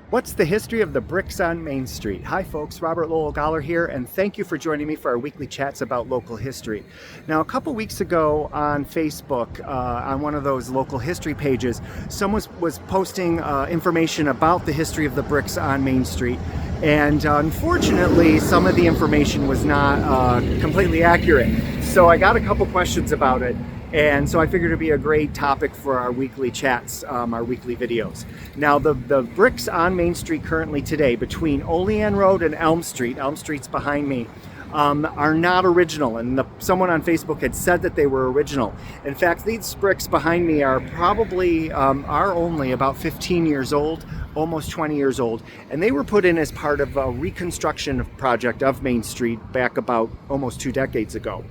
What's the history of the bricks on Main Street? Hi folks, Robert Lowell Goller here, and thank you for joining me for our weekly chats about local history. Now, a couple weeks ago on Facebook, on one of those local history pages, someone was posting information about the history of the bricks on Main Street, and unfortunately, some of the information was not completely accurate. So I got a couple questions about it. And so I figured it'd be a great topic for our weekly chats, our weekly videos. Now, the bricks on Main Street currently today between Olean Road and Elm Street's behind me, are not original. And someone on Facebook had said that they were original. In fact, these bricks behind me are probably, are only about 15 years old, almost 20 years old, and they were put in as part of a reconstruction project of Main Street back about almost 2 decades ago.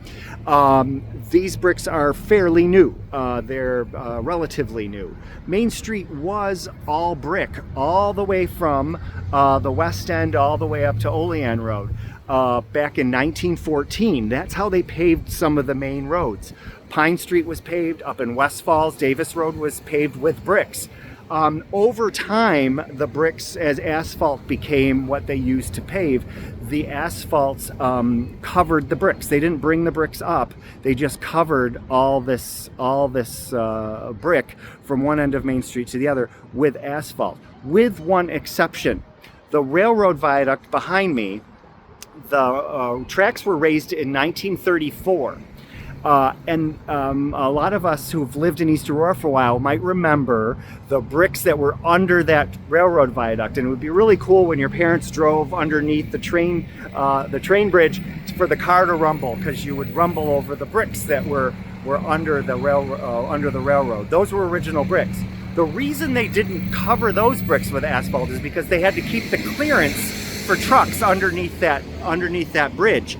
These bricks are fairly new. They're relatively new. Main Street was all brick, all the way from the West End all the way up to Olean Road. Back in 1914, that's how they paved some of the main roads. Pine Street was paved. Up in West Falls, Davis Road was paved with bricks. Over time, the bricks, as asphalt became what they used to pave, the asphalts covered the bricks. They didn't bring the bricks up. They just covered all this brick from one end of Main Street to the other with asphalt, with one exception. The railroad viaduct behind me, the tracks were raised in 1934. And a lot of us who've lived in East Aurora for a while might remember the bricks that were under that railroad viaduct. And it would be really cool when your parents drove underneath the train bridge for the car to rumble, because you would rumble over the bricks that were under the railroad. Those were original bricks. The reason they didn't cover those bricks with asphalt is because they had to keep the clearance for trucks underneath that bridge.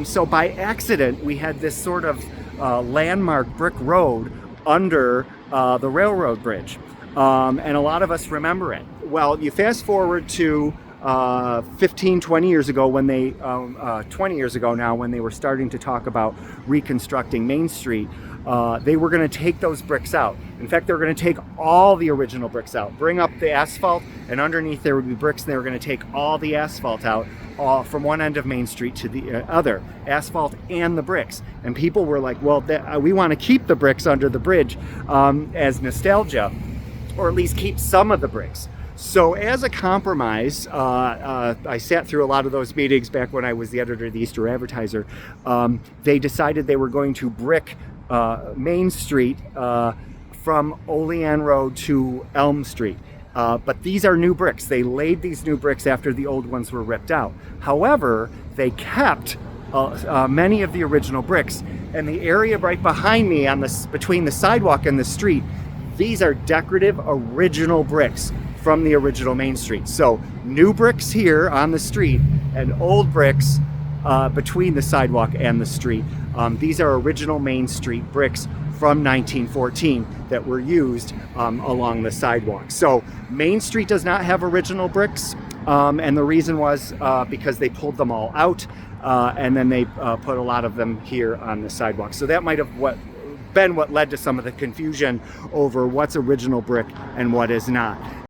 So by accident, we had this sort of landmark brick road under the railroad bridge. And a lot of us remember it. Well, you fast forward to 15, 20 years ago when they, 20 years ago now, when they were starting to talk about reconstructing Main Street, they were going to take those bricks out. In fact, they were going to take all the original bricks out, bring up the asphalt, and underneath there would be bricks, and they were going to take all the asphalt out from one end of Main Street to the other, asphalt and the bricks. And people were like, well, we want to keep the bricks under the bridge as nostalgia, or at least keep some of the bricks. So as a compromise, I sat through a lot of those meetings back when I was the editor of the Easter Advertiser. They decided they were going to brick Main Street from Olean Road to Elm Street. But these are new bricks. They laid these new bricks after the old ones were ripped out. However, they kept many of the original bricks. And the area right behind me between the sidewalk and the street, these are decorative original bricks from the original Main Street. So new bricks here on the street and old bricks between the sidewalk and the street. These are original Main Street bricks from 1914 that were used along the sidewalk. So Main Street does not have original bricks, and the reason was because they pulled them all out, and then they put a lot of them here on the sidewalk. So that might have been what led to some of the confusion over what's original brick and what is not.